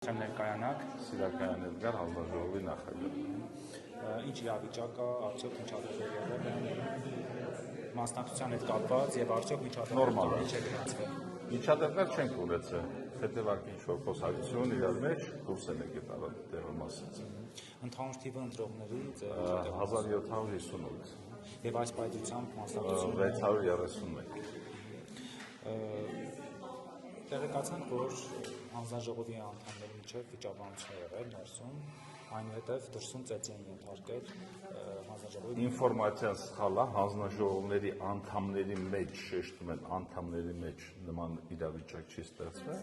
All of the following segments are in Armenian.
Չեմ ներկայանաք Սիրակայան Էդգար հանձնաժողովի նախագահ։ Ինչ իրավիճակ կա, արդյոք միջադեպեր եղել են մասնակցության հետ կապված եւ արդյոք միջադեպեր չէ գրանցվել։ Միջադեպեր չենք ունեցել, հետևակ ինչ-որ խոսակցություն իրար մեջ դուրս են եկել տեղը մասից։ Ընդհանուր թիվը ընտրողներից 1758 եւ այս պայծությամբ մասնակցությունը 631։ Տեղեկացանք, որ հանձնաժողովի անդամների միջև վիճաբանություն է եղել ներսում, այնուհետև դրսում ծեծի են ենթարկել հանձնաժողովի Ինֆորմացիան սխալ է, հանձնաժողովների անդամների մեջ շեշտում են անդամների մեջ նման իրավիճակ չի ստեղծվել,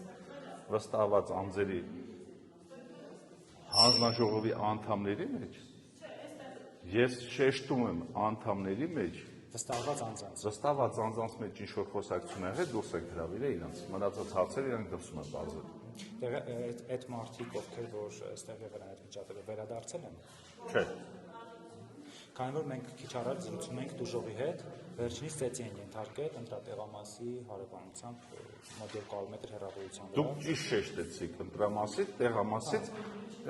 վստահված անձերի հանձնաժողովի անդամների մեջ ես շեշտում եմ անդամների մեջ վստահված անձանց մեջ ինչ-որ խոսակցություն եղել, դուրս եք հրավիրել իրանց, մնացած հարցերը իրանք դրսում են բարձր։ Այդ մարդիկ, ովքեր որ այստեղ եղել են այդ վիճակը վերադարձել են։ Չէ։ Քանի որ մենք քիչ առաջ զրուցում ենք դուժողի հետ, վերջինիս ծեծի են ենթարկել ընտրատեղամասի հարևանությամբ մոտ 200 մետր հեռավորության վրա։ Դուք ճիշտ շեշտեցիք ընտրամասից, տեղամասից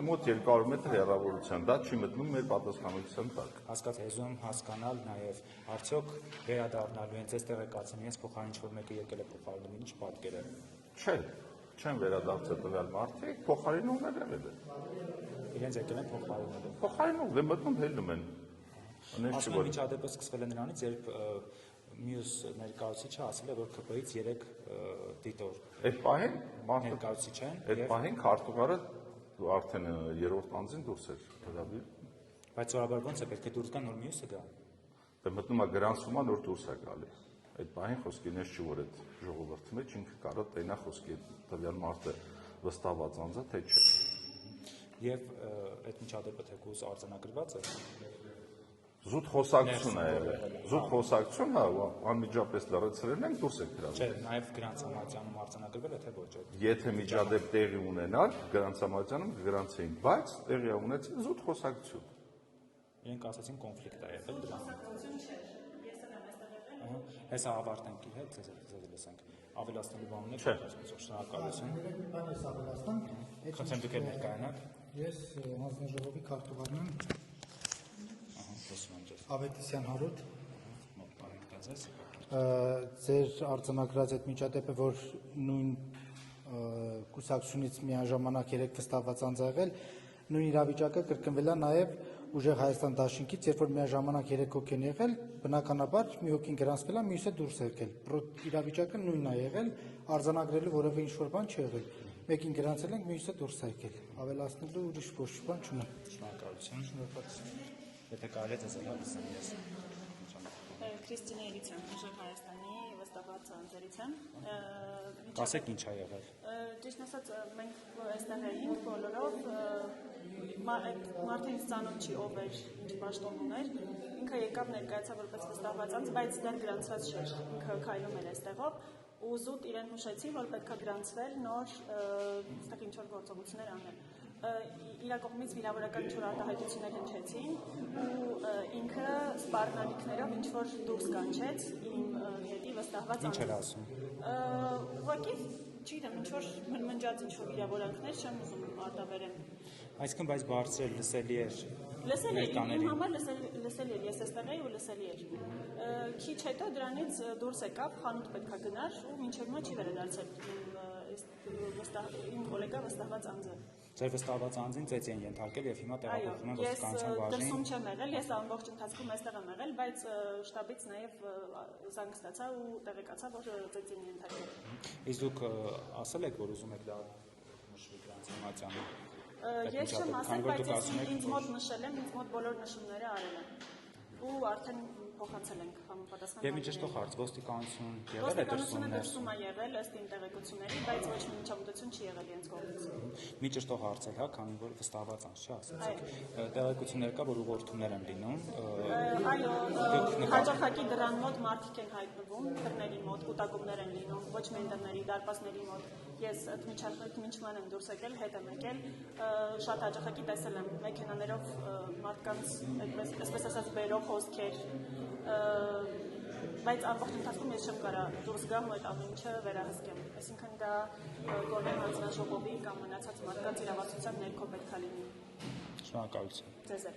մոտ 200 մետր հեռավորության, դա չի մտնում մեր պատասխանատվության տակ։ Հասկաց եզում հասկանալ նաև արդյոք վերադառնալու են ձեզ տեղեկացին, ես փոխարին ինչ-որ մեկը եկել է փոխարինում ինչ պատկեր է։ Չէ, չեն վերադարձել տվյալ մարդիկ, փոխարինումներ եղել են։ Իրենց եկել են փոխարինելու։ Փոխարինում, դե մտնում հելնում են։ Ասում են միջադեպը սկսվել է նրանից, երբ մյուս ներկայացուցիչը ասել է, որ ԿՊ-ից 3 դիտոր։ Այդ պահին ներկայացուցիչ են։ Այդ պահին քարտուղարը արդեն երրորդ անձին դուրս էր հրավիրել։ Բայց սովորաբար ոնց է պետք է դուրս գա նոր մյուսը գա։ Դե մտնում է գրանցվում է նոր դուրս է գալի։ Այդ պահին խոսքի ներս չի որ այդ ժողովրդի մեջ ինքը կարող տենա խոսքի տվյալ մարդը վստահված անձը թե չէ։ Եվ այդ միջադեպը թեկուզ արձանագրված է։ Զուտ խոսակցություն է եղել։ Զուտ խոսակցություն հա անմիջապես լրացրել են դուրս եք հրավիրել։ Չէ, նաև գրանցամատյանում արձանագրվել է թե ոչ։ Եթե միջադեպ տեղի ունենար, գրանցամատյանում կգրանցեին, բայց տեղի ունեցել զուտ խոսակցություն։ Իրենք ասացին կոնֆլիկտ է եղել դրան։ Հեսա ավարտենք իր հետ, ձեզ լսենք։ Ավելացնելու բաններ շնորհակալություն։ Ես ավելացնեմ։ Խնդրեմ դուք ներկայանաք։ Ես հանձնաժողովի քարտուղարն եմ։ Խոսում եմ ձեզ։ Ավետիսյան Հարութ։ Մոտարեք Ձեր արձանագրած այդ միջադեպը, որ նույն կուսակցությունից միաժամանակ 3 վստահված անձ եղել, նույն իրավիճակը կրկնվել է նաև ուժեղ Հայաստան դաշինքից, երբ որ միաժամանակ 3 հոգի են եղել, բնականաբար մի հոգին գրանցվել է, մյուսը դուրս եկել։ Իրավիճակը նույնն է եղել, արձանագրելու որևէ ինչ-որ բան չի եղել։ Մեկին գրանցել ենք, մյուսը դուրս եկել։ Ավելացնելու ուրիշ ոչ բան չունեմ։ Շնորհակալություն։ Եթե կարելի է ձեզ լսեմ ես։ Քրիստինե Էլիցյան, ուժեղ Հայաստանի վստահված անձերից եմ։ Ասեք ինչ ա եղել։ Ճիշտ ասած, մենք այստեղ էինք բոլորով, մարդը ինձ ծանոթ չի ով էր, ինչ պաշտոն ուներ, ինքը եկավ ներկայացավ որպես վստահված անձ, բայց դեռ գրանցված չէր, ինքը քայլում էր այստեղով ու զուտ իրեն հուշեցի, որ պետք է գրանցվել նոր այստեղ ինչ-որ գործողություններ անել։ Իր կողմից վիրավորական ինչ-որ արտահայտություններ հնչեցին ու ինքը սպառնալիքներով ինչ-որ դուրս կանչեց իմ հետի վստահված Ինչ էր ասում։ Ուղղակի չգիտեմ, ինչ-որ մնմնջաց ինչ-որ վիրավորանքներ չեմ ուզում արտաբերեմ։ Այսինքն բայց բարձր լսելի էր։ Լսելի էր, իմ համար լսելի էր, ես այստեղ էի ու լսելի էր։ Քիչ հետո դրանից դուրս եկավ, խանութ պետքա գնար ու մինչև հիմա չի վերադարձել իմ գոլեգա վստահված անձը։ Ձեր վստահված անձին ծեծի են ենթարկել եւ հիմա տեղափոխվում են ոստիկանության բաժին։ Ես դրսում չեմ եղել, ես ամբողջ ընթացքում այստեղ եմ եղել, բայց շտաբից նաեւ զանգ ստացա ու տեղեկացա, որ ծեծի են ենթարկել։ Իսկ դուք ասել եք, որ ուզում եք դա նշվի գրանցամատյանում։ Ես չեմ ասել, բայց ես ինձ մոտ նշել եմ, ինձ մոտ բոլոր նշումները արել եմ։ Ու արդեն փոխանցել ենք համապատասխան։ Եվ ինչ է հարց, ոստիկանություն եղել է Ոստիկանությունը դրսում է եղել ըստ իմ տեղեկությունների, բայց ոչ մի միջամտություն չի եղել իրենց կողմից։ Մի ճշտող հարց է, հա, քանի որ վստահված անձ չի ասացիք։ Տեղեկություններ կա, որ ուղղորդումներ են լինում։ Այո, հաջողակի դրան մոտ մարդիկ են հայտնվում, դռների մոտ, կուտակումներ են լինում, ոչ միայն դռների, դարպասների մոտ։ Ես թմիչման եմ դուրս եկել, հետ եմ եկել, շատ հաջողակի տեսել եմ մեքենաներով մարդկանց, այսպես ասած, բերող հոսքեր, բայց ամբողջ ընթացքում ես չեմ կարա դուրս գամ ու այդ ամեն ինչը վերահսկեմ։ Այսինքն դա Գորգոն հանձնաժողովի կամ մնացած մարդկանց իրավասության ներքո պետք է լինի։ Շնորհակալություն։ Ձեզ